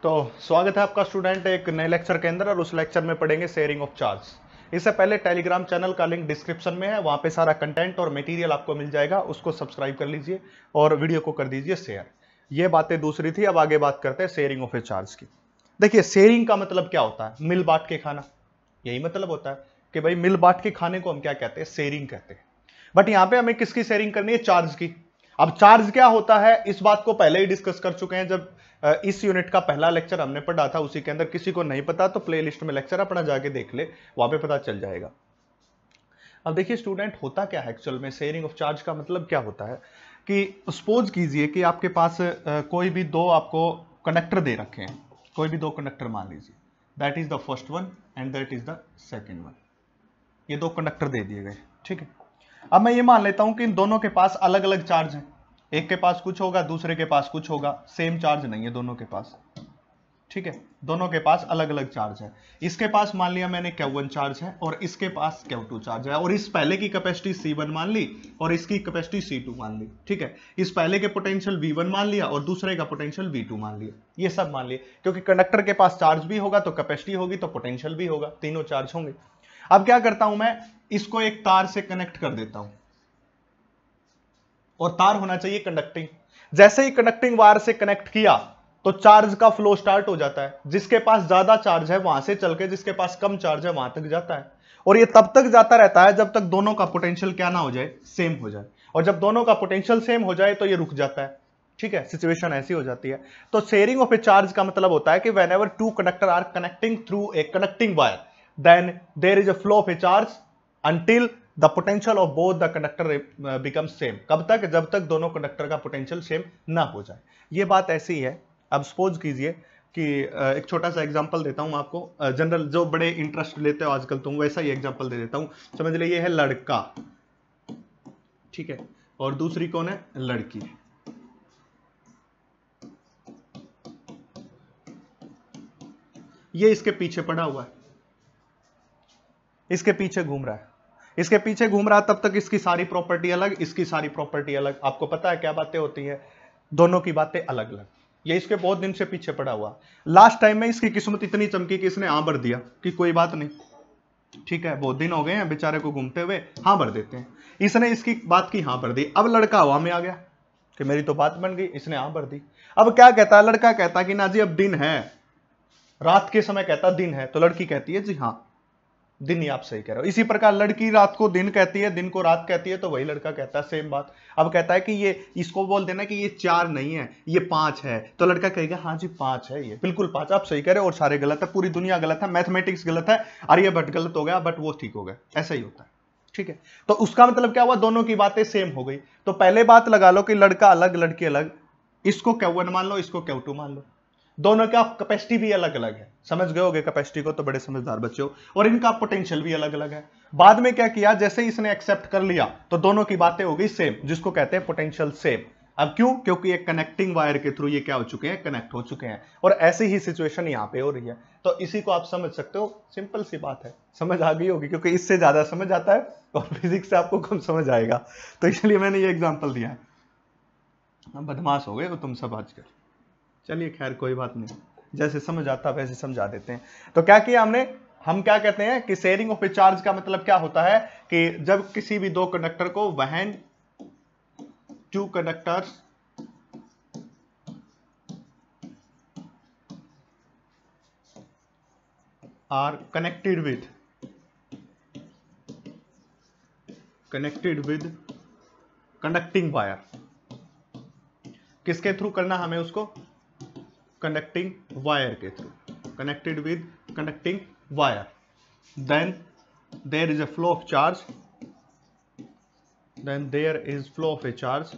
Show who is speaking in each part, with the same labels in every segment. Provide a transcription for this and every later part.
Speaker 1: तो स्वागत है आपका स्टूडेंट एक नए लेक्चर के अंदर और उस लेक्चर में पढ़ेंगे शेयरिंग ऑफ चार्ज। इससे पहले टेलीग्राम चैनल का लिंक डिस्क्रिप्शन में है, वहां पे सारा कंटेंट और मटेरियल आपको मिल जाएगा, उसको सब्सक्राइब कर लीजिए और वीडियो को कर दीजिए शेयर। ये बातें दूसरी थी, अब आगे बात करते हैं शेयरिंग ऑफ ए चार्ज की। देखिए शेयरिंग का मतलब क्या होता है, मिल बांट के खाना, यही मतलब होता है कि भाई मिल बांट के खाने को हम क्या कहते हैं, शेयरिंग कहते हैं। बट यहां पे हमें किसकी शेयरिंग करनी है, चार्ज की। अब चार्ज क्या होता है इस बात को पहले ही डिस्कस कर चुके हैं, जब इस यूनिट का पहला लेक्चर हमने पढ़ा था उसी के अंदर। किसी को नहीं पता तो प्लेलिस्ट में लेक्चर अपना जाके देख ले, वहां पे पता चल जाएगा। अब देखिए स्टूडेंट, होता क्या है एक्चुअल में, शेयरिंग ऑफ चार्ज का मतलब क्या होता है कि सपोज कीजिए कि आपके पास कोई भी दो आपको कंडक्टर दे रखे हैं, कोई भी दो कंडक्टर मान लीजिए, that is the first one and that is the second one. ये दो कंडक्टर दे दिए गए, ठीक है। अब मैं ये मान लेता हूं कि इन दोनों के पास अलग अलग चार्ज है, एक के पास कुछ होगा दूसरे के पास कुछ होगा, सेम चार्ज नहीं है दोनों के पास, ठीक है। दोनों के पास अलग अलग चार्ज है। इसके पास मान लिया मैंने Q1 चार्ज है और इसके पास Q2 चार्ज है, और इस पहले की कैपेसिटी C1 मान ली और इसकी कैपेसिटी C2 मान ली, ठीक है। इस पहले के पोटेंशियल V1 मान लिया और दूसरे का पोटेंशियल V2 मान लिया, ये सब मान लिया, क्योंकि कंडक्टर के पास चार्ज भी होगा तो कैपेसिटी होगी तो पोटेंशियल भी होगा, तीनों चार्ज होंगे। अब क्या करता हूं मैं, इसको एक तार से कनेक्ट कर देता हूं, और तार होना चाहिए कंडक्टिंग। जैसे ही कंडक्टिंग वायर से कनेक्ट किया तो चार्ज का फ्लो स्टार्ट हो जाता है, जिसके पास ज्यादा चार्ज है वहां से चल के जिसके पास कम चार्ज है वहां तक जाता है, और ये तब तक जाता रहता है जब तक दोनों का पोटेंशियल क्या ना हो जाए, सेम हो जाए। और जब दोनों का पोटेंशियल सेम हो जाए तो ये रुक जाता है, ठीक है। सिचुएशन ऐसी हो जाती है। तो शेयरिंग ऑफ ए चार्ज का मतलब होता है कि whenever two conductor are connecting through a connecting wire, then there is a flow of a charge until the potential of both the conductor becomes same। कब तक, जब तक दोनों कंडक्टर का पोटेंशियल सेम ना हो जाए। ये बात ऐसी है। अब सपोज कीजिए कि एक छोटा सा एग्जांपल देता हूं आपको, जनरल जो बड़े इंटरेस्ट लेते हो आजकल तुम, वैसा ही एग्जांपल दे देता हूं। समझ ले ये है लड़का, ठीक है, और दूसरी कौन है, लड़की। ये इसके पीछे पड़ा हुआ है, इसके पीछे घूम रहा है, इसके पीछे घूम रहा है, तब तक इसकी सारी प्रॉपर्टी अलग, इसकी सारी प्रॉपर्टी अलग। आपको पता है क्या बातें होती है, दोनों की बातें अलग अलग। ये इसके बहुत दिन से पीछे पड़ा हुआ। लास्ट टाइम में इसकी किस्मत इतनी चमकी कि इसने हाँ भर दिया कि कोई बात नहीं, ठीक है, बहुत दिन हो गए हैं बेचारे को घूमते हुए, हाँ भर देते हैं। इसने इसकी बात की हाँ भर दी। अब लड़का हवा में आ गया कि मेरी तो बात बन गई, इसने हाँ भर दी। अब क्या कहता है लड़का, कहता कि ना जी अब दिन है, रात के समय कहता दिन है, तो लड़की कहती है जी हाँ दिन ही, आप सही कह रहे हो। इसी प्रकार लड़की रात को दिन कहती है, दिन को रात कहती है, तो वही लड़का कहता है सेम बात। अब कहता है कि ये, इसको बोल देना कि ये 4 नहीं है ये 5 है, तो लड़का कहेगा हाँ जी 5 है, ये बिल्कुल 5, आप सही कह रहे हो, और सारे गलत है, पूरी दुनिया गलत है, मैथमेटिक्स गलत है, आर्यभट्ट गलत हो गया बट वो ठीक हो गया। ऐसा ही होता है, ठीक है। तो उसका मतलब क्या हुआ, दोनों की बातें सेम हो गई। तो पहले बात लगा लो कि लड़का अलग लड़की अलग, इसको Q1 मान लो, इसको Q2 मान लो, दोनों का कैपेसिटी भी अलग अलग है। समझ गए होगे कैपेसिटी को, तो बड़े समझदार बच्चे हो। और इनका पोटेंशियल भी अलग अलग है। बाद में क्या किया, जैसे ही इसने एक्सेप्ट कर लिया तो दोनों की बातें हो गई सेम, जिसको कहते हैं पोटेंशियल सेम। अब क्यों, क्योंकि एक कनेक्टिंग वायर के थ्रू ये क्या हो चुके हैं, कनेक्ट हो चुके हैं। और ऐसी ही सिचुएशन यहां पे हो रही है। तो इसी को आप समझ सकते हो, सिंपल सी बात है, समझ आ गई होगी, क्योंकि इससे ज्यादा समझ आता है और फिजिक्स से आपको कम समझ आएगा, तो इसलिए मैंने ये एग्जाम्पल दिया है। बदमाश हो गए तो तुम सब आजकल, चलिए खैर कोई बात नहीं, जैसे समझ आता वैसे समझा देते हैं। तो क्या किया हमने, हम क्या कहते हैं कि शेयरिंग ऑफ ए चार्ज का मतलब क्या होता है कि जब किसी भी दो कंडक्टर को, when two conductors are connected with conducting wire. किसके थ्रू करना हमें उसको, कंडक्टिंग वायर के through, connected with conducting wire, then there is a flow of charge, then there is flow of a charge,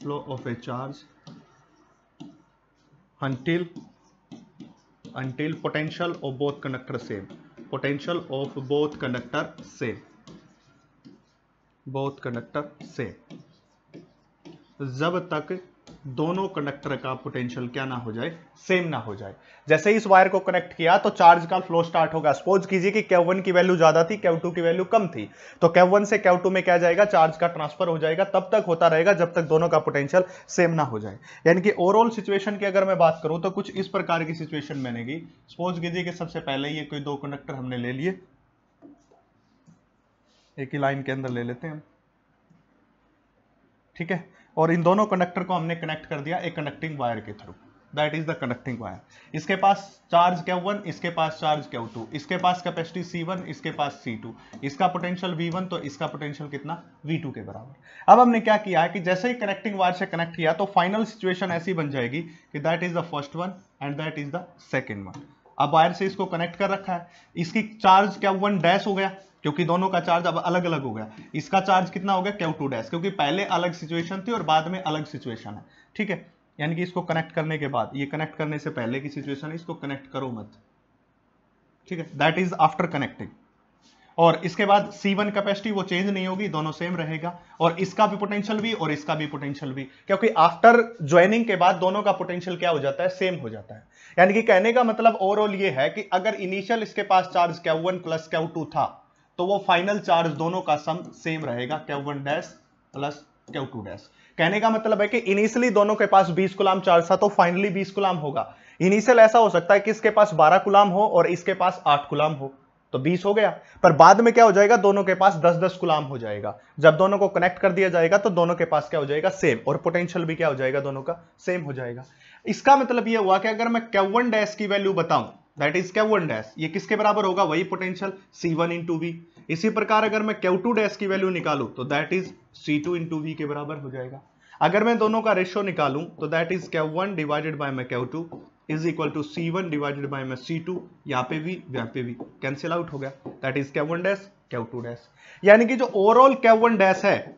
Speaker 1: flow of a charge until potential of both conductor same, potential of both conductor same, both conductor same। जब तक दोनों conductor का potential क्या ना हो जाए, same ना हो जाए। जैसे ही इस वायर को कनेक्ट किया तो चार्ज का फ्लो स्टार्ट होगा। सपोज कीजिए कि Q1 की वैल्यू ज्यादा थी, Q2 की वैल्यू कम थी, तो Q1 से Q2 में क्या जाएगा, चार्ज का ट्रांसफर हो जाएगा। तब तक होता रहेगा जब तक दोनों का पोटेंशियल सेम ना हो जाए। यानी कि ओवरऑल सिचुएशन की अगर मैं बात करूं तो कुछ इस प्रकार की सिचुएशन बनेगी। सपोज कीजिए कि सबसे पहले ये कोई दो कंडक्टर हमने ले लिए, एक ही लाइन के अंदर ले लेते हैं हम, ठीक है, और इन दोनों कंडक्टर को हमने कनेक्ट कर दिया एक कंडक्टिंग वायर के through, that is the conducting wire. इसके पास चार्ज Q1, इसके पास चार्ज Q2, इसके पास कैपेसिटी C1, इसके पास C2, इसका पोटेंशियल V1 तो इसका पोटेंशियल कितना, V2 के बराबर। अब हमने क्या किया है कि जैसे ही कनेक्टिंग वायर से कनेक्ट किया तो फाइनल सिचुएशन ऐसी बन जाएगी कि that is the first one and that is the second one. अब वायर से इसको कनेक्ट कर रखा है, इसकी चार्ज Q1 डैश हो गया क्योंकि दोनों का चार्ज अब अलग अलग हो गया। इसका चार्ज कितना हो गया, Q2 डैश, क्योंकि पहले अलग सिचुएशन थी और बाद में अलग सिचुएशन है, ठीक है। यानी कि इसको कनेक्ट करने के बाद, ये कनेक्ट करने से पहले की सिचुएशन है, इसको कनेक्ट करो मत, ठीक है, दैट इज आफ्टर कनेक्टिंग। और इसके बाद C1 कैपेसिटी वो चेंज नहीं होगी, दोनों सेम रहेगा, और इसका भी पोटेंशियल भी और इसका भी पोटेंशियल भी, क्योंकि आफ्टर ज्वाइनिंग के बाद दोनों का पोटेंशियल क्या हो जाता है, सेम हो जाता है। यानी कि कहने का मतलब ओवरऑल ये है कि अगर इनिशियल इसके पास चार्ज Q1 प्लस Q2 था तो वो फाइनल चार्ज दोनों का सम सेम रहेगा, Q1 dash plus Q2 dash. कहने का मतलब है कि इनिशियली दोनों के पास 20 कूलाम चार्ज था तो फाइनली 20 कूलाम होगा। इनिशियल ऐसा हो सकता है कि इसके पास 12 कूलाम हो और इसके पास 8 कूलाम हो, तो 20 हो गया, पर बाद में क्या हो जाएगा, दोनों के पास 10-10 कूलाम हो जाएगा। जब दोनों को कनेक्ट कर दिया जाएगा तो दोनों के पास क्या हो जाएगा, सेम, और पोटेंशियल भी क्या हो जाएगा, दोनों का सेम हो जाएगा। इसका मतलब यह हुआ कि अगर मैं Q1 डैश की वैल्यू बताऊं, दैट इज Q1 डैश, ये किसके बराबर होगा, वही पोटेंशियल C1 इंटू V। इसी प्रकार अगर मैं Q2 डैश की वैल्यू निकालूं तो that is C2 into V के बराबर हो जाएगा। अगर मैं दोनों का रेशियो निकालूं तो that is Q1 divided by में Q2 is equal to C1 divided by में C2, यहाँ पे भी यहाँ पे भी कैंसिल आउट हो गया, that is Q1 dash Q2 dash. यानी कि जो ओवरऑल Q1 डैश है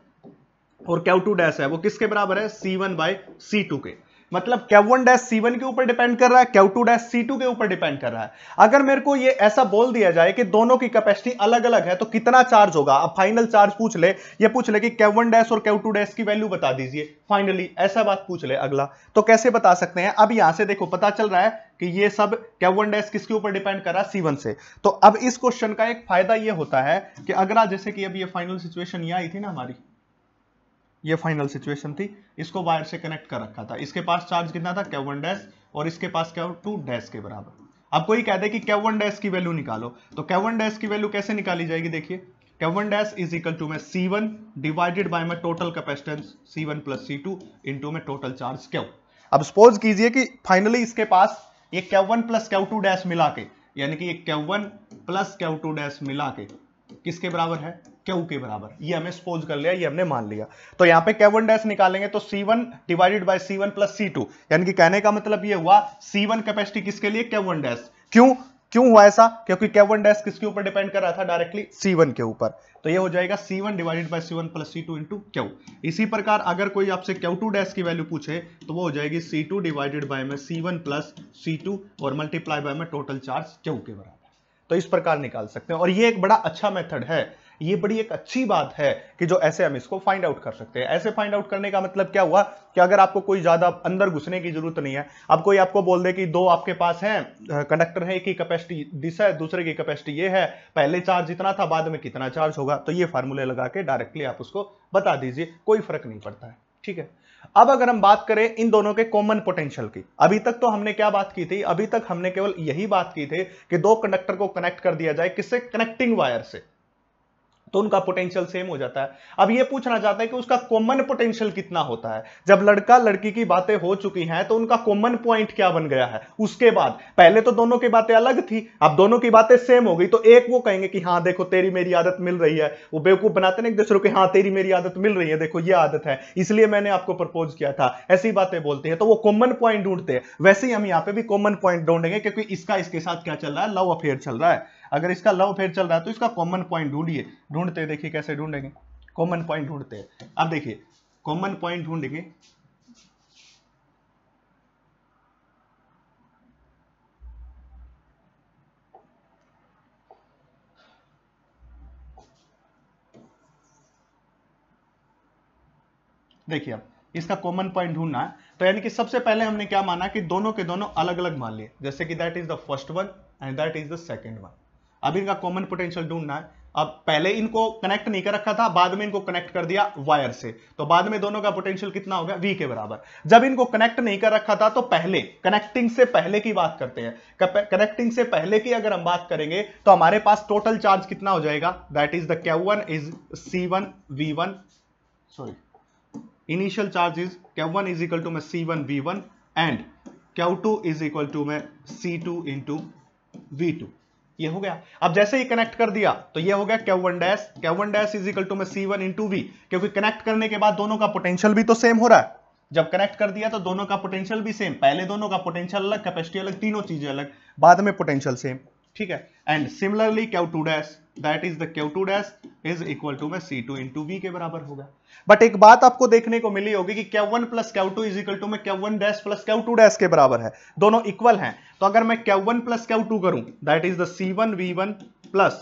Speaker 1: और Q2 डैश है वो किसके बराबर है, C1 बाय C2 के। मतलब Q1 डैश C1 के ऊपर डिपेंड कर रहा है, Q2 डैश C2 के ऊपर डिपेंड कर रहा है। अगर मेरे को ये ऐसा बोल दिया जाए कि दोनों की कैपेसिटी अलग अलग है तो कितना चार्ज होगा, अब फाइनल चार्ज पूछ ले, ये पूछ ले कि Q1 डैश और Q2 डैश की वैल्यू बता दीजिए फाइनली, ऐसा बात पूछ ले अगला, तो कैसे बता सकते हैं। अब यहां से देखो पता चल रहा है कि ये सब Q1 डैश किसके ऊपर डिपेंड कर रहा है, C1 से। तो अब इस क्वेश्चन का एक फायदा ये होता है कि अगला, जैसे कि अब ये फाइनल सिचुएशन ये आई थी ना हमारी, ये फाइनल सिचुएशन थी, इसको वायर से कनेक्ट कर रखा था, इसके पास चार्ज कितना था, Q1 डैश, और इसके पास Q2 डैश के बराबर। अब कोई कहते कि Q1 डैश की वैल्यू निकालो, तो Q1 डैश की वैल्यू कैसे निकाली जाएगी, देखिए Q1 dash is equal to में C1 डिवाइडेड बाय में total capacitance C1 plus C2 into में टोटल चार्ज Q। अब सपोज कीजिए कि फाइनली इसके पास ये Q1 प्लस Q2 डैश मिला के, यानी कि ये Q1 प्लस Q2 डैश मिला के किसके बराबर है, Q के बराबर। ये हमें सपोज कर लिया, ये हमने मान लिया। तो यहां पे Q1 डैश निकालेंगे तो C1 divided by C1 plus C2, यानी कि कहने का मतलब ये हुआ C1 कैपेसिटी किसके लिए, Q1 डैश। क्यों क्यों हुआ ऐसा, क्योंकि Q1 डैश किसके ऊपर डिपेंड कर रहा था, डायरेक्टली C1 के ऊपर। तो ये हो जाएगा C1 divided by C1 plus C2 into Q। इसी प्रकार अगर कोई आपसे Q2 डैश की वैल्यू पूछे तो वो हो जाएगी C2 डिवाइडेड बाय में C1 प्लस C2 और मल्टीप्लाई बाय में टोटल चार्ज Q के बराबर। तो इस प्रकार निकाल सकते हैं, और ये एक बड़ा अच्छा मेथड है, ये बड़ी एक अच्छी बात है कि जो ऐसे हम इसको फाइंड आउट कर सकते हैं। ऐसे फाइंड आउट करने का मतलब क्या हुआ कि अगर आपको कोई ज्यादा अंदर घुसने की जरूरत नहीं है, अब कोई आपको बोल दे कि दो आपके पास हैं कंडक्टर है, एक की कैपेसिटी दिस है, दूसरे की कैपेसिटी ये है, पहले चार्ज इतना था, बाद में कितना चार्ज होगा, तो ये फार्मूले लगा के डायरेक्टली आप उसको बता दीजिए, कोई फर्क नहीं पड़ता है, ठीक है। अब अगर हम बात करें इन दोनों के कॉमन पोटेंशियल की, अभी तक तो हमने क्या बात की थी, अभी तक हमने केवल यही बात की थी कि दो कंडक्टर को कनेक्ट कर दिया जाए, किससे, कनेक्टिंग वायर से, तो उनका पोटेंशियल सेम हो जाता है। अब ये पूछना चाहता है कि उसका कॉमन पोटेंशियल कितना होता है। जब लड़का लड़की की बातें हो चुकी हैं तो उनका कॉमन पॉइंट क्या बन गया है उसके बाद, पहले तो दोनों की बातें अलग थी, अब दोनों की बातें सेम हो गई, तो एक वो कहेंगे कि हाँ देखो तेरी मेरी आदत मिल रही है, वो बेवकूफ बनाते ना एक दूसरे को, हाँ तेरी मेरी आदत मिल रही है, देखो ये आदत है इसलिए मैंने आपको प्रपोज किया था, ऐसी बातें बोलते हैं, तो वो कॉमन पॉइंट ढूंढते हैं। वैसे ही हम यहाँ पे भी कॉमन पॉइंट ढूंढेंगे, क्योंकि इसका इसके साथ क्या चल रहा है, लव अफेयर चल रहा है। अगर इसका लव अफेयर चल रहा है तो इसका कॉमन पॉइंट ढूंढिए, ढूंढते देखिए कैसे ढूंढेंगे, कॉमन पॉइंट ढूंढते हैं। अब देखिए कॉमन पॉइंट ढूंढेंगे, देखिए अब इसका कॉमन पॉइंट ढूंढना है। तो यानी कि सबसे पहले हमने क्या माना कि दोनों के दोनों अलग अलग मान लिए, जैसे कि that is the first one and that is the second one. अब इनका कॉमन पोटेंशियल ढूंढना है। अब पहले इनको कनेक्ट नहीं कर रखा था, बाद में इनको कनेक्ट कर दिया वायर से, तो बाद में दोनों का पोटेंशियल कितना हो गया, V के बराबर। जब इनको कनेक्ट नहीं कर रखा था तो पहले कनेक्टिंग से पहले की बात करते हैं। कनेक्टिंग से पहले की अगर हम बात करेंगे तो हमारे पास टोटल चार्ज कितना हो जाएगा, that is the Q1 is C1 V1, sorry initial charge is Q1 is equal to में C1 V1 and Q2 is equal to में C2 इंटू V2। ये हो गया। अब जैसे ही कनेक्ट कर दिया तो ये हो गया Q1 dash is equal to में C1 इंटू V, क्योंकि कनेक्ट करने के बाद दोनों का पोटेंशियल भी तो सेम हो रहा है। जब कनेक्ट कर दिया तो दोनों का पोटेंशियल भी सेम, पहले दोनों का पोटेंशियल अलग, कैपेसिटी अलग, तीनों चीजें अलग, बाद में पोटेंशियल सेम, ठीक है। And similarly Q2 dash that is the Q2 dash is equal to में C2 इंटू V के बराबर होगा। बट एक बात आपको देखने को मिली होगी कि Q1 plus Q2 is equal to में Q1 dash plus Q2 dash के बराबर है, दोनों इक्वल हैं। तो अगर मैं Q1 प्लस Q2 करूं that is the C1 V1 plus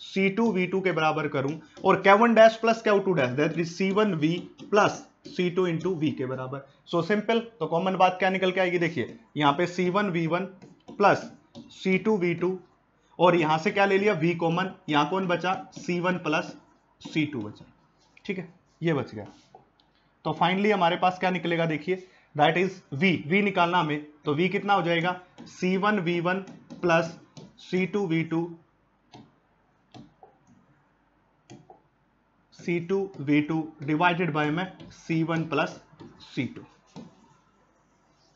Speaker 1: C2 V2 के बराबर करूं, और Q1 dash plus Q2 dash that is C1 V plus C2 into V के बराबर। So simple. तो कॉमन बात क्या निकल के आएगी, देखिए यहाँ पे C1 V1 plus C2 V2, और यहां से क्या ले लिया V कॉमन, यहां कौन बचा C1 प्लस C2 बचा, ठीक है, ये बच गया। तो फाइनली हमारे पास क्या निकलेगा, देखिए दैट इज V निकालना हमें, तो V कितना हो जाएगा C1 V1 plus C2 V2 C2 V2 divided by में C1 प्लस C2,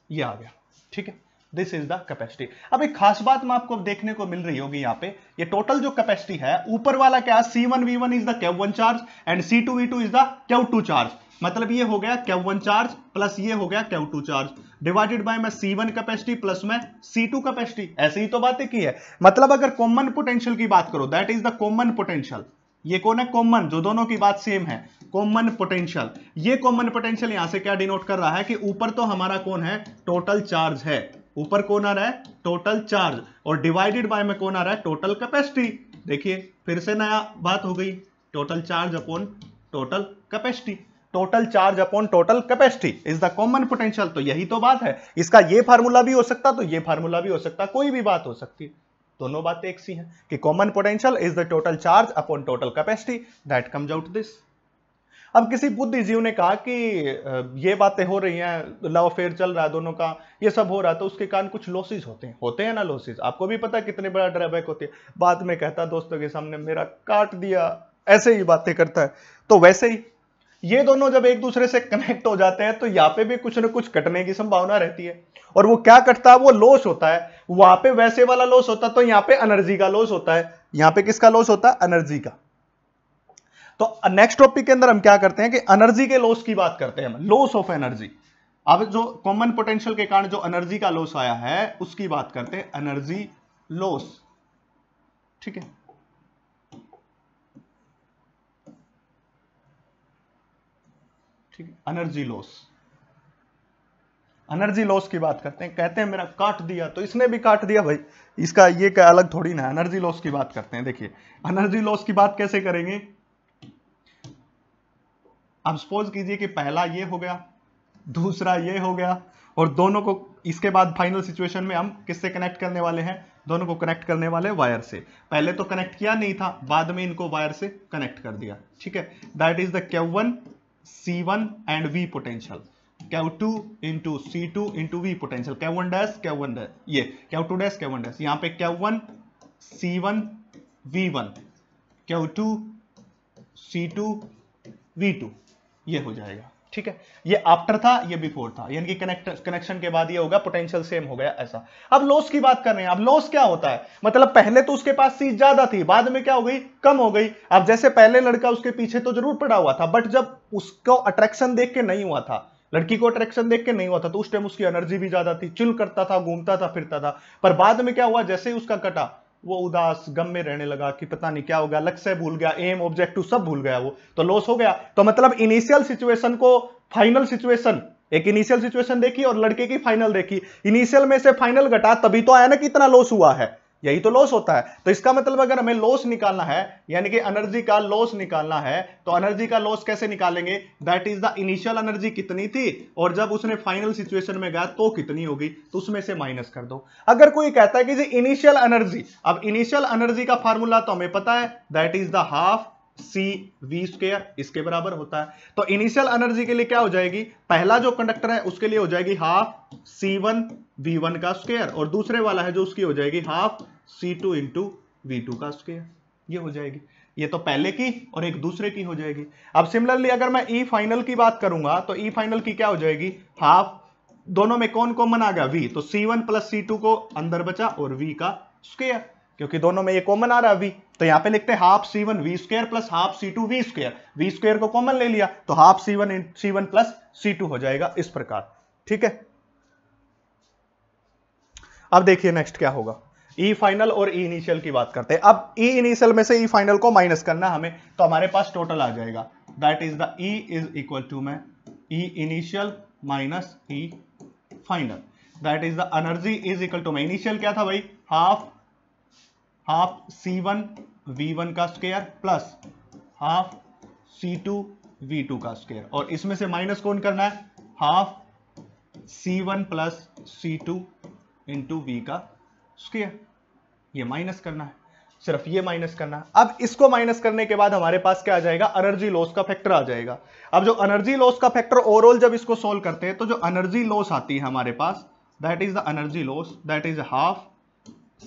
Speaker 1: ये आ गया, ठीक है। This is the capacity. अब एक खास बात में आपको देखने को मिल रही होगी यहाँ पे, ये टोटल जो कैपेसिटी है ऊपर वाला क्या है, C1 V1 is the Q1 charge and C2 V2 is the Q2 charge, मतलब ये हो गया Q1 चार्ज प्लस ये हो गया Q2 चार्ज डिवाइडेड बाय में C1 कैपेसिटी प्लस में C2 कैपेसिटी। ऐसे ही तो बातें की है। मतलब अगर कॉमन पोटेंशियल की बात करो that is the common potential, ये कौन है, कॉमन, जो दोनों की बात सेम है, कॉमन पोटेंशियल। ये कॉमन पोटेंशियल यहां से क्या डिनोट कर रहा है कि ऊपर तो हमारा कौन है, टोटल चार्ज है, ऊपर कौन आ रहा है, टोटल चार्ज, और डिवाइडेड बाय में कौन आ रहा है, टोटल कैपेसिटी। देखिए फिर से नया बात हो गई, total charge upon total capacity, total charge upon total capacity is the common potential. तो यही तो बात है, इसका ये फार्मूला भी हो सकता, तो ये फार्मूला भी हो सकता, कोई भी बात हो सकती, दोनों बातें एक सी हैं कि common potential is the total charge upon total capacity, that comes out this. अब किसी बुद्धिजीव ने कहा कि ये बातें हो रही हैं, लव अफेयर चल रहा है दोनों का, ये सब हो रहा है, तो उसके कारण कुछ लॉसेस होते हैं ना, लॉसेस आपको भी पता है कितने बड़ा ड्रॉबैक होती है। बाद में कहता दोस्तों के सामने मेरा काट दिया, ऐसे ही बातें करता है। तो वैसे ही ये दोनों जब एक दूसरे से कनेक्ट हो जाते हैं तो यहाँ पे भी कुछ ना कुछ कटने की संभावना रहती है, और वो क्या कटता है, वो लॉस होता है। वहां पे वैसे वाला लॉस होता है, तो यहाँ पे एनर्जी का लॉस होता है। यहाँ पे किसका लॉस होता है, एनर्जी का। तो नेक्स्ट टॉपिक के अंदर हम क्या करते हैं कि एनर्जी के लॉस की बात करते हैं, हम लॉस ऑफ एनर्जी। अब जो कॉमन पोटेंशियल के कारण जो एनर्जी का लॉस आया है उसकी बात करते हैं, एनर्जी लॉस, ठीक है। ठीक है, एनर्जी लॉस की बात करते हैं। कहते हैं मेरा काट दिया, तो इसने भी काट दिया भाई, इसका ये क्या अलग थोड़ी ना। एनर्जी लॉस की बात करते हैं। देखिए एनर्जी लॉस की बात कैसे करेंगे, अब सपोज कीजिए कि पहला ये हो गया, दूसरा ये हो गया, और दोनों को इसके बाद फाइनल सिचुएशन में हम किससे कनेक्ट करने वाले हैं, दोनों को कनेक्ट करने वाले वायर से। पहले तो कनेक्ट किया नहीं था, बाद में इनको वायर से कनेक्ट कर दिया, ठीक है। That is the Q1 C1 and V potential, Q2 into C2 into V potential, Q1 dash ये Q2 डैश Q1 डैश, यहाँ पे Q1 C1 V1 Q2 C2 V2, ये हो जाएगा, ठीक है। ये आफ्टर था, ये बिफोर था, यानी कि कनेक्शन के बाद ये होगा, पोटेंशियल सेम हो गया ऐसा। अब लॉस की बात कर रहे हैं। अब लॉस क्या होता है, मतलब पहले तो उसके पास चीज ज्यादा थी, बाद में क्या हो गई, कम हो गई। अब जैसे पहले लड़का उसके पीछे तो जरूर पड़ा हुआ था, बट जब उसको अट्रैक्शन देख के नहीं हुआ था, लड़की को अट्रैक्शन देख के नहीं हुआ था, तो उस टाइम उसकी एनर्जी भी ज्यादा थी, चिल करता था, घूमता था, फिरता था। पर बाद में क्या हुआ, जैसे ही उसका कटा, वो उदास गम में रहने लगा कि पता नहीं क्या हो गया, लक्ष्य भूल गया, एम ऑब्जेक्टिव सब भूल गया, वो तो लॉस हो गया। तो मतलब इनिशियल सिचुएशन को फाइनल सिचुएशन, एक इनिशियल सिचुएशन देखी और लड़के की फाइनल देखी, इनिशियल में से फाइनल घटा, तभी तो आया ना कि इतना लॉस हुआ है। यही तो लॉस होता है। तो इसका मतलब अगर हमें लॉस निकालना है, यानी कि एनर्जी का लॉस निकालना है, तो एनर्जी का लॉस कैसे निकालेंगे? That is the initial energy कितनी थी और जब उसने फाइनल सिचुएशन में गया तो कितनी होगी, तो उसमें से माइनस कर दो। अगर कोई कहता है कि जी इनिशियल एनर्जी, अब इनिशियल एनर्जी का फार्मूला तो हमें पता है, that is the half C V square, इसके बराबर होता है। तो इनिशियल एनर्जी के लिए क्या हो जाएगी? पहला जो कंडक्टर है उसके लिए हो जाएगी हाफ C1 V1 का स्क्वायर, और दूसरे वाला है जो उसकी हो जाएगी हाफ C2 इंटू V2 का स्क्वायर। ये हो जाएगी, ये तो पहले की और एक दूसरे की हो जाएगी। अब सिमिलरली अगर मैं ई फाइनल की बात करूंगा तो ई फाइनल की क्या हो जाएगी? हाफ, दोनों में कौन कॉमन आ गया? V, तो C1 प्लस C2 को अंदर बचा और V का स्क्वायर, क्योंकि दोनों में ये कॉमन आ रहा है V, तो यहां पे लिखते हैं half C1 V square plus half C2 V square. V square को कॉमन ले लिया तो हाफ C1 प्लस C2 हो जाएगा इस प्रकार। ठीक है, अब देखिए नेक्स्ट क्या होगा। ई फाइनल और ई इनिशियल की बात करते हैं। अब ई इनिशियल में से ई फाइनल को माइनस करना हमें, तो हमारे पास टोटल आ जाएगा, that is the E is equal to में E initial minus E final, that is the energy is equal to में इनिशियल क्या था भाई? हाफ C1 V1 का square plus half C2 V2 का स्क्वायर, और इसमें से माइनस कौन करना है? Half C1 plus C2 into V का स्क्वायर। ये माइनस करना है, सिर्फ ये माइनस करना है। अब इसको माइनस करने के बाद हमारे पास क्या आ जाएगा? एनर्जी लॉस का फैक्टर आ जाएगा। अब जो एनर्जी लॉस का फैक्टर ओवरऑल जब इसको सोल्व करते हैं तो जो एनर्जी लॉस आती है हमारे पास, that is the energy loss, that is half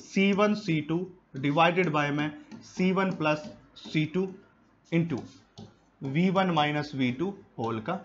Speaker 1: C1 C2 divided by में C1 plus C2 into V1 minus V2 whole का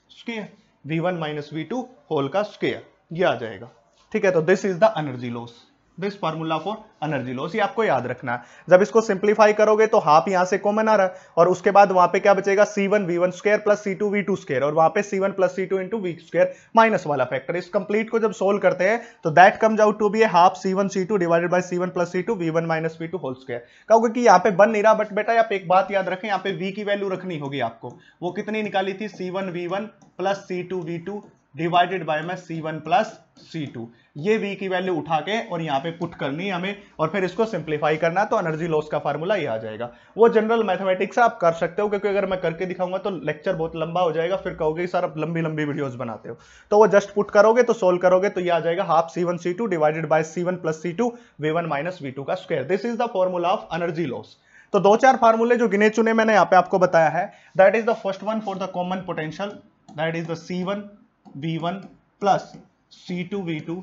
Speaker 1: square, V1 minus V2 whole का स्क्वायर, ये आ जाएगा। ठीक है, तो this is the energy loss, this formula for energy loss, ये आपको याद रखना है। जब इसको सिंप्लीफाई करोगे तो हाफ यहां से कॉमन आ रहा है, और उसके बाद वहां पे क्या बचेगा? C1 V1 square plus C2 V2 square, और वहां पे C1 plus C2 into V square minus वाला फैक्टर। इस कंप्लीट को जब सोल्व करते हैं तो that comes out to be half C1 C2 divided by C1 plus C2 V1 minus V2 whole square. कहोगे कि यहाँ पे बन नहीं रहा, बट बेटा आप एक बात याद रखें, यहाँ पे V की वैल्यू रखनी होगी आपको। वो कितनी निकाली थी? C1 V1 plus C2 V2 divided by में C1 प्लस C2, ये V की वैल्यू उठा के और यहाँ पे पुट करनी है हमें, और फिर इसको सिंप्लीफाई करना है, तो एनर्जी लॉस का फार्मूला ये आ जाएगा। वो जनरल मैथमेटिक्स आप कर सकते हो, क्योंकि अगर मैं करके दिखाऊंगा तो लेक्चर बहुत लंबा हो जाएगा, फिर कहोगे सर आप लंबी लंबी वीडियोस बनाते हो। तो वो जस्ट पुट करोगे तो सोल्व करोगे तो ये आ जाएगा half C1 C2 divided by C1 plus C2 V1 minus V2 का square. This is the formula of energy loss. तो दो चार फार्मूले जो गिने चुने मैंने यहाँ पे आपको बताया है, that is the first one for the common potential, that is the C1 V1 plus C2 V2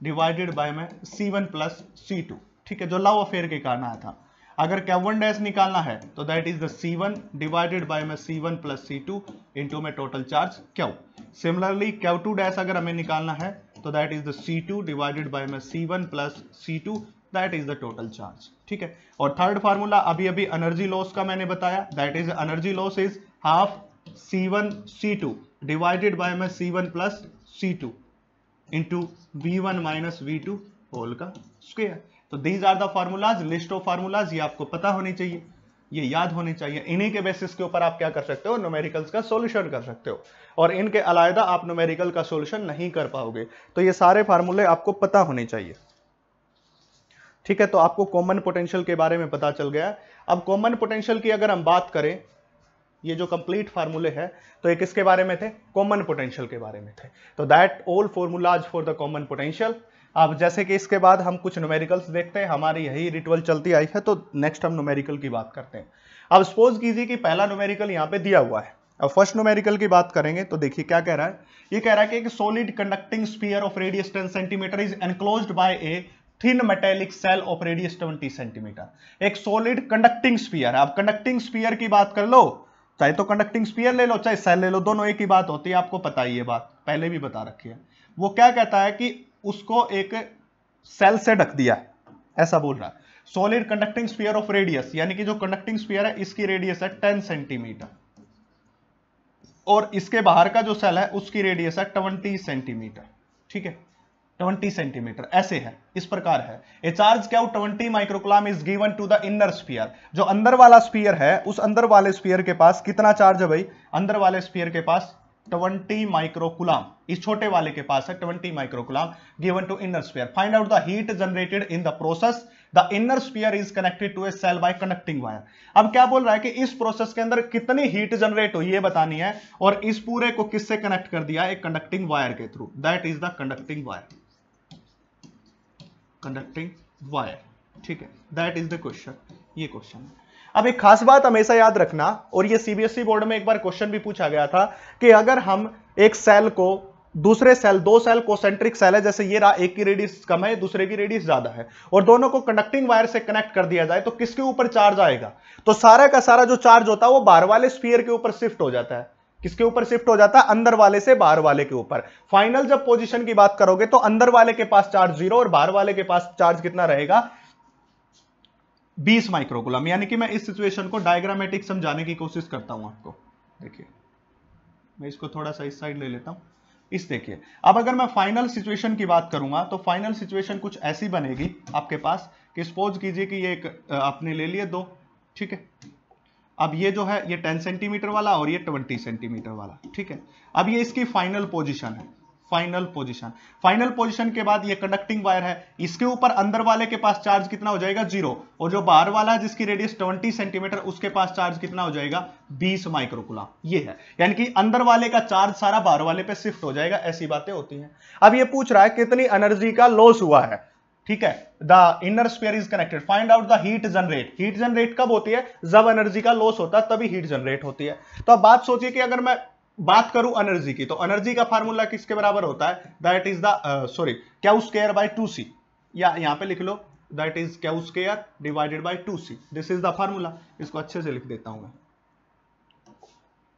Speaker 1: divided by में C1 प्लस C2। ठीक है, जो लव अफेयर के कारण आया था। अगर Q1 डैश निकालना है तो that is the C1 divided by में C1 प्लस C2 इंटू में total charge Q। Similarly Q2 dash अगर हमें निकालना है तो that is the C2 divided by में C1 plus C2, that is the total charge. ठीक है, और थर्ड फार्मूला अभी अभी एनर्जी लॉस का मैंने बताया, that is energy loss is half C1 C2 divided by में C1 plus C2 into V1 minus V2 whole का स्क्वायर। तो these are the formulas, list of formulas, ये आपको पता होनी चाहिए, ये याद होने चाहिए। इन्हीं के बेसिस के ऊपर आप क्या कर सकते हो? न्यूमेरिकल्स का सॉल्यूशन कर सकते हो, और इनके अलावा आप न्यूमेरिकल का सॉल्यूशन नहीं कर पाओगे। तो ये सारे फार्मूले आपको पता होने चाहिए। ठीक है, तो आपको कॉमन पोटेंशियल के बारे में पता चल गया। अब कॉमन पोटेंशियल की अगर हम बात करें, ये जो कंप्लीट फार्मूले हैं तो ये किसके बारे में थे? कॉमन पोटेंशियल के बारे में थे। तो that all formulas for the common potential. अब जैसे कि इसके बाद हम कुछ न्यूमेरिकल्स देखते हैं, हमारी यही रिचुअल चलती आई है, तो नेक्स्ट हम न्यूमेरिकल की बात करते हैं। अब सपोज कीजिए कि पहला न्यूमेरिकल यहाँ पे दिया हुआ है। अब फर्स्ट न्यूमेरिकल की बात करेंगे तो देखिए क्या कह रहा है। ये कह रहा है कि एक solid conducting sphere of radius 10 centimetre is enclosed by a thin metallic shell of radius 20 centimetre. एक सॉलिड कंडक्टिंग स्फीयर है। अब कंडक्टिंग स्फीयर की बात कर लो, चाहे तो कंडक्टिंग स्फीयर ले लो चाहे सेल ले लो, दोनों एक ही बात होती है, आपको पता ही ये बात पहले भी बता रखी है। वो क्या कहता है कि उसको एक सेल से ढक दिया, ऐसा बोल रहा है। Solid conducting sphere of radius, यानी कि जो कंडक्टिंग स्फीयर है इसकी रेडियस है 10 सेंटीमीटर, और इसके बाहर का जो सेल है उसकी रेडियस है 20 सेंटीमीटर। ठीक है, 20 सेंटीमीटर ऐसे है, इस प्रकार है। ए चार्ज क्या 20 microcoulomb is given to the inner sphere. जो अंदर वाला स्फीयर है, उस अंदर वाले स्फीयर के पास कितना चार्ज है भाई? अंदर वाले स्फीयर के पास 20 माइक्रोकुलाम, इस छोटे वाले के पास है 20 microcoulomb given to inner sphere. Find out the heat generated in the process, the inner sphere is connected to a shell by conducting wire. अब क्या बोल रहा है कि इस प्रोसेस के अंदर कितनी हीट जनरेट हुई ये बतानी है, और इस पूरे को किससे कनेक्ट कर दिया, एक कंडक्टिंग वायर के through, that is the conducting wire, conducting wire, ठीक है, दैट इज द क्वेश्चन, ये क्वेश्चन है। अब एक खास बात हमेशा याद रखना, और ये सीबीएसई बोर्ड में एक बार क्वेश्चन भी पूछा गया था कि अगर हम एक सेल को दूसरे सेल, दो सेल कोसेंट्रिक सेल है, जैसे ये रहा, एक की रेडियस कम है, दूसरे की रेडियस ज्यादा है, और दोनों को कंडक्टिंग वायर से कनेक्ट कर दिया जाए तो किसके ऊपर चार्ज आएगा, तो सारा का सारा जो चार्ज होता है वो बाहर वाले स्फीयर के ऊपर शिफ्ट हो जाता है। किसके ऊपर शिफ्ट हो जाता है, अंदर वाले से बाहर वाले के ऊपर। फाइनल जब पोजीशन की बात करोगे तो अंदर वाले के पास चार्ज 0 और बाहर वाले के पास चार्ज कितना रहेगा, 20 माइक्रोकुलम। यानी कि मैं इस सिचुएशन को डायग्रामेटिक समझाने की कोशिश करता हूं आपको। देखिए मैं इसको थोड़ा सा इस साइड ले लेता हूं, इस देखिए। अब अगर मैं फाइनल सिचुएशन की बात करूंगा तो फाइनल सिचुएशन कुछ ऐसी बनेगी आपके पास कि सपोज कीजिए कि ये एक आपने ले लिए दो, ठीक है। अब ये जो है ये 10 सेंटीमीटर वाला और ये 20 सेंटीमीटर वाला, ठीक है। अब ये इसकी फाइनल पोजीशन है, फाइनल पोजीशन। फाइनल पोजीशन के बाद ये कंडक्टिंग वायर है, इसके ऊपर अंदर वाले के पास चार्ज कितना हो जाएगा, 0, और जो बाहर वाला है जिसकी रेडियस 20 सेंटीमीटर उसके पास चार्ज कितना हो जाएगा, 20 माइक्रोकुलम। ये है, यानी कि अंदर वाले का चार्ज सारा बाहर वाले पे शिफ्ट हो जाएगा, ऐसी बातें होती हैं। अब ये पूछ रहा है कितनी एनर्जी का लॉस हुआ है, ठीक है। The inner sphere is connected, find out the heat generate. Heat generate कब होती है, जब एनर्जी का लॉस होता है तभी हीट जनरेट होती है। तो अब बात सोचिए कि अगर मैं बात करूं एनर्जी की, तो एनर्जी का फार्मूला किसके बराबर होता है, that is the Q square by 2c, या यहां पे लिख लो that is Q square divided by 2c, this is the formula. इसको अच्छे से लिख देता हूं मैं,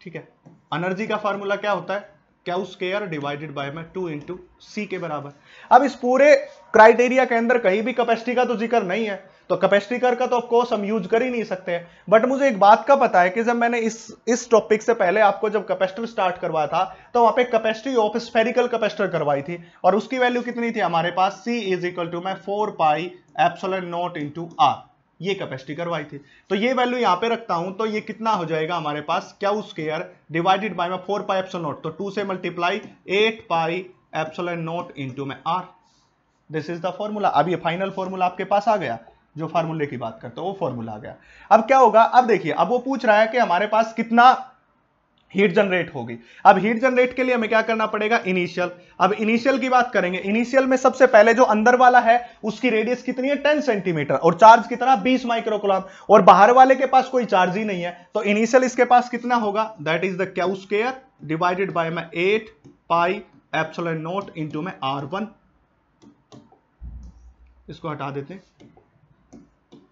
Speaker 1: ठीक है। एनर्जी का फार्मूला क्या होता है, क्यू स्क्वायर डिवाइडेड बाय में 2 इंटू सी के बराबर। अब इस पूरे क्राइटेरिया के अंदर कहीं भी कैपेसिटी का तो जिक्र नहीं है, तो कैपेसिटर का तो ऑफकोर्स हम यूज कर ही नहीं सकते। बट मुझे एक बात का पता है कि जब मैंने इस टॉपिक से पहले आपको जब कैपेसिटर स्टार्ट करवाया था तो वहां पे कैपेसिटी ऑफ स्फेरिकल कैपेसिटर करवाई थी, और उसकी वैल्यू कितनी थी हमारे पास, C is equal to 4 pi epsilon naught into R, ये कैपेसिटी करवाई थी। तो ये वैल्यू यहां पे रखता हूं तो ये कितना हो जाएगा हमारे पास, क्यू स्क्वायर डिवाइडेड बाय में 4 पाई एप्सिलॉन नॉट, तो 2 से multiply 8 pi epsilon naught into में R, this is the formula. अब ये फाइनल फॉर्मूला आपके पास आ गया, जो फार्मूले की बात करते हो वो फॉर्मूला आ गया। अब क्या होगा, अब देखिए, अब वो पूछ रहा है कि हमारे पास कितना हीट जनरेट होगी। अब हीट जनरेट के लिए हमें क्या करना पड़ेगा, इनिशियल। अब इनिशियल की बात करेंगे, इनिशियल में सबसे पहले जो अंदर वाला है उसकी रेडियस कितनी है, 10 सेंटीमीटर, और चार्ज कितना, 20 माइक्रोकुलम, और बाहर वाले के पास कोई चार्ज ही नहीं है, तो इनिशियल इसके पास कितना होगा, that is the Q square divided by में 8 पाई एप्सिलॉन नॉट इंटू में R1, इसको हटा देते हैं,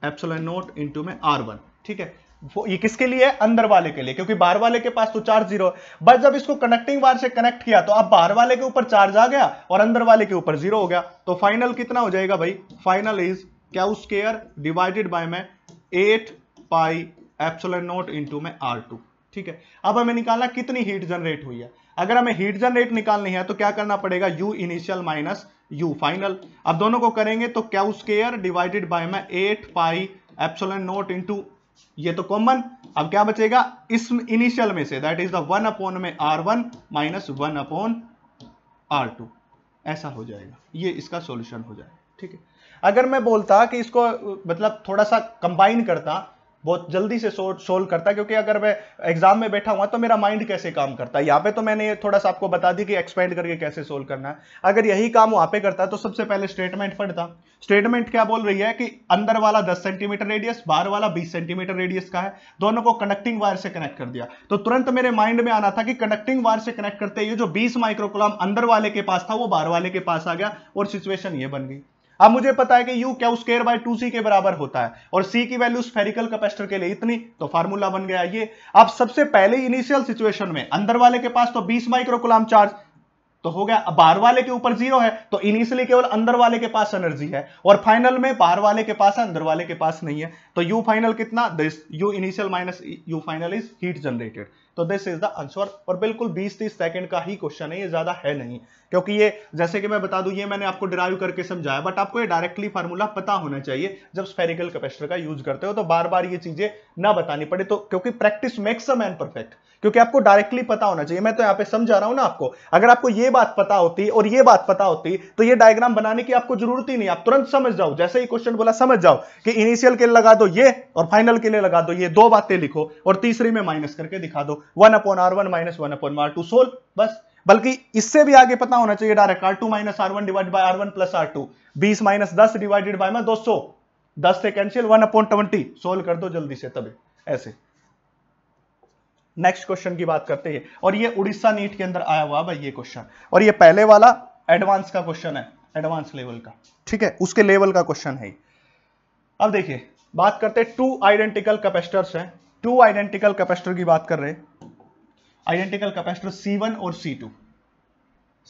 Speaker 1: एप्सिलॉन नॉट इंटू में R1, ठीक है। ये किसके लिए है, अंदर वाले के लिए, क्योंकि बाहर वाले के पास तो चार्ज 0 है। बस जब इसको कनेक्टिंग वायर से कनेक्ट किया तो अब बाहर वाले के ऊपर चार्ज आ गया और अंदर वाले के ऊपर 0 हो गया, तो फाइनल कितना हो जाएगा भाई, final is Q square divided by में 8 पाई एप्सिलॉन नॉट इंटू में R2, ठीक है। अब हमें निकालना कितनी हीट जनरेट हुई है। अगर हमें हीट जनरेट निकालनी है तो क्या करना पड़ेगा, U initial minus U final. अब दोनों को करेंगे तो क्यू स्क्वायर डिवाइडेड बाय में 8 पाई एप्सिलॉन नॉट इंटू, ये तो कॉमन, अब क्या बचेगा इस इनिशियल में से, दैट इज द 1 अपॉन में R1 माइनस 1 अपॉन R2, ऐसा हो जाएगा, ये इसका सॉल्यूशन हो जाएगा, ठीक है। अगर मैं बोलता कि इसको मतलब थोड़ा सा कंबाइन करता, बहुत जल्दी से सोल्व करता, क्योंकि अगर मैं एग्जाम में बैठा हुआ तो मेरा माइंड कैसे काम करता है, यहाँ पे तो मैंने ये थोड़ा सा आपको बता दी कि एक्सपेंड करके कैसे सोल्व करना है। अगर यही काम वहां पे करता तो सबसे पहले स्टेटमेंट पढ़ता। स्टेटमेंट क्या बोल रही है कि अंदर वाला 10 सेंटीमीटर रेडियस, बाहर वाला 20 सेंटीमीटर रेडियस का है, दोनों को कनेक्टिंग वायर से कनेक्ट कर दिया, तो तुरंत मेरे माइंड में आना था कि कनेक्टिंग वायर से कनेक्ट करते ही जो 20 माइक्रोकुलम अंदर वाले के पास था वो बाहर वाले के पास आ गया, और सिचुएशन ये बन गई। अब मुझे पता है कि U Q square by 2c के बराबर होता है, और C की वैल्यू स्फेरिकल कैपेसिटर के लिए इतनी, तो फार्मूला बन गया ये। अब सबसे पहले इनिशियल सिचुएशन में अंदर वाले के पास तो 20 माइक्रोकुलम चार्ज तो हो गया, बाहर वाले के ऊपर 0 है, तो इनिशियली केवल अंदर वाले के पास एनर्जी है, और फाइनल में बाहर वाले के पास है, अंदर वाले के पास नहीं है, तो U फाइनल कितना, this U initial minus U final is heat generated, तो दिस इज द आंसर। और बिल्कुल 20-30 सेकंड का ही क्वेश्चन है, ये ज्यादा है नहीं, क्योंकि ये जैसे कि मैं बता दूं ये मैंने आपको डिराइव करके समझाया, बट आपको ये डायरेक्टली फार्मूला पता होना चाहिए जब स्फेरिकल कैपेसिटर का यूज करते हो, तो बार बार ये चीजें ना बतानी पड़े, तो क्योंकि practice makes a man perfect, क्योंकि आपको डायरेक्टली पता होना चाहिए। मैं तो यहाँ पे समझा रहा हूं ना आपको, अगर आपको ये बात पता होती और ये बात पता होती तो ये डायग्राम बनाने की आपको जरूरत ही नहीं, आप तुरंत समझ जाओ, जैसे ही क्वेश्चन बोला समझ जाओ कि इनिशियल के लिए लगा दो ये और फाइनल के लिए लगा दो ये, दो बातें लिखो और तीसरी में माइनस करके दिखा दो, 1/r1 - 1/r2 सोल्व, बस। बल्कि इससे भी आगे पता होना चाहिए direct, r2 - r1 divide by r1 plus r2, 20 - 10 divided by 200, 10 से कैंसिल, 1/20 सोल्व कर दो जल्दी से, तभी ऐसे। नेक्स्ट क्वेश्चन की बात करते हैं, और ये उड़ीसा नीट के अंदर आया हुआ भाई ये क्वेश्चन, और ये पहले वाला एडवांस का क्वेश्चन है, एडवांस लेवल का, ठीक है, उसके लेवल का क्वेश्चन है। अब देखिए बात करते हैं, टू आइडेंटिकल कैपेसिटर्स हैं, टू आइडेंटिकल कैपेसिटर की बात कर रहे हैं, आइडेंटिकल कैपेसिटर C1 और C2,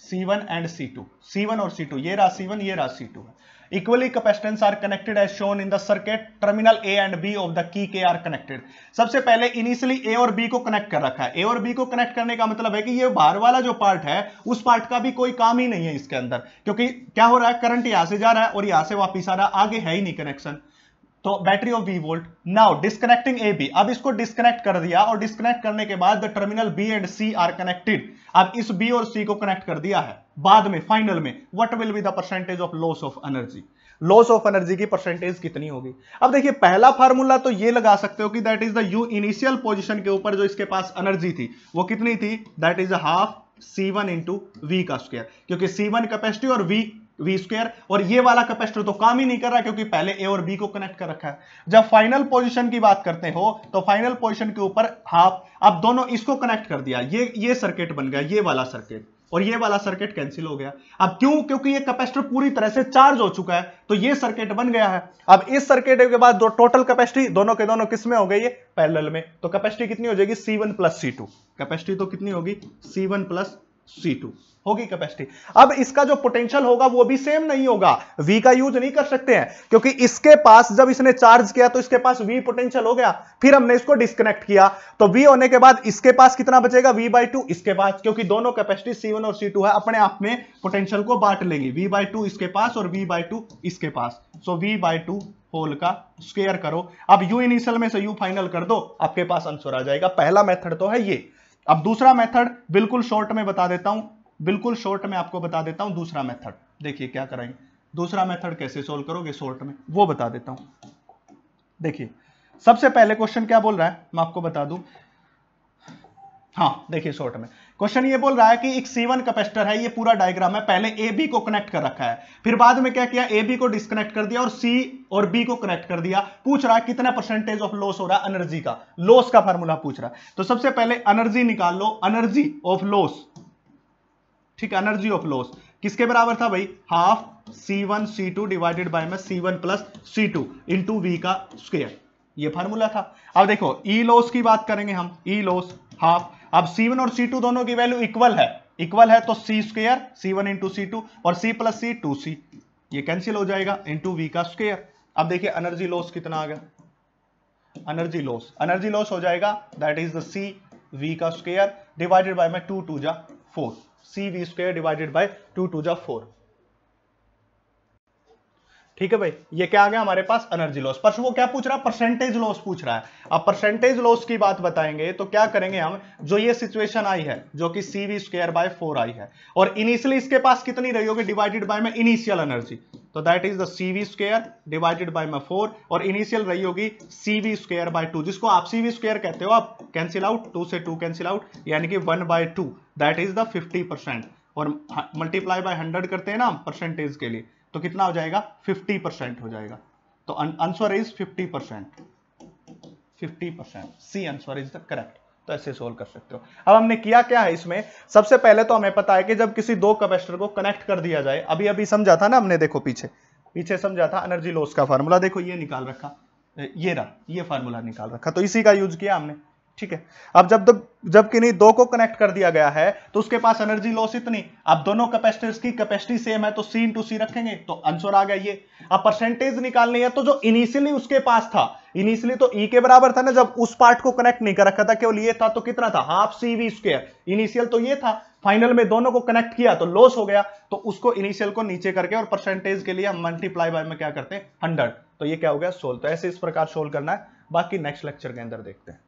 Speaker 1: C1 and C2, C1 और C2, ये रहा C1 ये रहा C2 है। Equally capacitance are connected as shown in the circuit, terminal A and B of the key K are connected. सबसे पहले इनिशियली A और B को कनेक्ट कर रखा है। A और B को कनेक्ट करने का मतलब है कि ये बाहर वाला जो पार्ट है उस पार्ट का भी कोई काम ही नहीं है इसके अंदर, क्योंकि क्या हो रहा है, करंट यहां से जा रहा है और यहां से वापिस आ रहा है, आगे है ही नहीं कनेक्शन, तो battery of V volt. Now disconnecting A B, अब इसको डिस्कनेक्ट कर दिया, और डिस्कनेक्ट करने के बाद the terminal B and C are connected. अब इस B और C को कनेक्ट कर दिया है, बाद में फाइनल में what will be the percentage of loss of energy, loss of energy की परसेंटेज कितनी होगी। अब देखिए पहला फार्मूला तो ये लगा सकते हो कि that is the you initial position के ऊपर जो इसके पास एनर्जी थी वो कितनी थी, that is half C1 into V का स्क्वायर, क्योंकि C1 कैपेसिटी और V स्क्वायर, और ये वाला कैपेसिटर तो काम ही नहीं कर रहा क्योंकि पहले A और B को कनेक्ट कर रखा है। जब फाइनल पोजीशन की बात करते हो तो फाइनल पोजीशन के ऊपर हाफ, अब दोनों इसको कनेक्ट कर दिया, ये सर्किट बन गया, ये वाला सर्किट और ये वाला सर्किट कैंसिल हो गया। अब क्यों, क्योंकि ये कैपेसिटर पूरी तरह से चार्ज हो चुका है, तो ये सर्किट बन गया है। अब इस सर्किट के बाद जो टोटल कैपेसिटी दोनों के दोनों किस में हो गई, ये पैरेलल में, तो कैपेसिटी कितनी हो जाएगी C1 प्लस C2, कैपेसिटी तो कितनी होगी C1 प्लस C2 होगी कैपेसिटी। अब इसका जो पोटेंशियल होगा वो भी सेम नहीं होगा, V का यूज नहीं कर सकते हैं क्योंकि इसके पास जब इसने चार्ज किया तो इसके पास V पोटेंशियल हो गया, फिर हमने इसको डिस्कनेक्ट किया तो V होने के बाद इसके पास कितना बचेगा, V/2 इसके पास, क्योंकि दोनों कैपेसिटी C1 और C2 है, अपने आप में पोटेंशियल को बांट लेंगी, V/2 इसके पास और V/2 इसके पास, सो V/2 होल का स्क्वायर करो। अब U इनिशियल में से U फाइनल कर दो, आपके पास आंसर आ जाएगा। पहला मेथड तो है ये। अब दूसरा मेथड बिल्कुल शॉर्ट में बता देता हूं, बिल्कुल शॉर्ट में आपको बता देता हूं दूसरा मेथड। देखिए क्या करेंगे, दूसरा मेथड कैसे सोल्व करोगे शॉर्ट में वो बता देता हूं। देखिए सबसे पहले क्वेश्चन क्या बोल रहा है मैं आपको बता दूं। हाँ देखिए शॉर्ट में क्वेश्चन ये बोल रहा है कि एक C1 कैपेसिटर है, ये पूरा डायग्राम है, पहले AB को कनेक्ट कर रखा है, फिर बाद में क्या किया, AB को डिस्कनेक्ट कर दिया और C और B को कनेक्ट कर दिया। पूछ रहा है कितना परसेंटेज ऑफ लॉस हो रहा है एनर्जी का, लॉस का फार्मूला पूछ रहा है। तो सबसे पहले एनर्जी निकाल लो, एनर्जी ऑफ लॉस, ठीक है, एनर्जी ऑफ लॉस किसके बराबर था भाई, half C1 C2 divided by में C1 plus C2 into V का स्क्वायर, ये फार्मूला था। अब देखो ई लॉस की बात करेंगे हम, ई लॉस हाफ, अब C1 और C2 दोनों की वैल्यू इक्वल है तो C square C1 into C2 और C प्लस C 2C, ये कैंसिल हो जाएगा इंटू V का स्क्वायर। अब देखिए एनर्जी लॉस कितना आ गया, एनर्जी लॉस हो जाएगा that is the C V का स्क्वायर डिवाइडेड बाय में 2 2 जा 4, CV स्क्वायर डिवाइडेड बाय 2 2 जा 4, ठीक है भाई। ये क्या आ गया हमारे पास एनर्जी लॉस, पर वो क्या पूछ रहा है, परसेंटेज लॉस पूछ रहा है। अब परसेंटेज लॉस की बात बताएंगे तो क्या करेंगे हम, जो ये सिचुएशन आई है जो कि CV स्क्वायर बाय 4 आई है और इनिशियली इसके पास कितनी रही होगी डिवाइडेड बाय में इनिशियल एनर्जी, तो that is the CV square divided by में 4 और इनिशियल रही होगी CV स्क्वायर बाय 2, जिसको आप CV स्क्वायर कहते हो, आप कैंसिल आउट, 2 से 2 कैंसिल आउट, यानी कि 1/2 दैट इज द 50%, और मल्टीप्लाई बाय 100 करते हैं ना परसेंटेज के लिए तो कितना हो जाएगा 50% हो जाएगा। तो answer is 50%, 50%, C answer is the correct. तो ऐसे सोल्व कर सकते हो। अब हमने किया क्या है इसमें, सबसे पहले तो हमें पता है कि जब किसी दो कैपेसिटर को कनेक्ट कर दिया जाए, अभी अभी समझा था ना हमने, देखो पीछे समझा था एनर्जी लॉस का फार्मूला, देखो ये निकाल रखा, ये रहा, ये फार्मूला निकाल रखा, तो इसी का यूज किया हमने, ठीक है। अब जब किन्हीं दो को कनेक्ट कर दिया गया है तो उसके पास एनर्जी लॉस इतनी, अब दोनों कैपेसिटर्स की कैपेसिटी सेम है तो C इंटू C रखेंगे तो आंसर आ गया ये। अब परसेंटेज निकालनी है तो जो इनिशियली उसके पास था, इनिशियली तो E के बराबर था ना, जब उस पार्ट को कनेक्ट नहीं कर रखा था, केवल ये था, तो कितना था, हाफ CV स्क्वायर। इनिशियल तो ये था, फाइनल में दोनों को कनेक्ट किया तो लॉस हो गया, तो उसको इनिशियल को नीचे करके और परसेंटेज के लिए हम मल्टीप्लाई बाय में क्या करते हैं 100, तो ये क्या हो गया सोल्व। तो ऐसे इस प्रकार सोल्व करना है, बाकी नेक्स्ट लेक्चर के अंदर देखते हैं।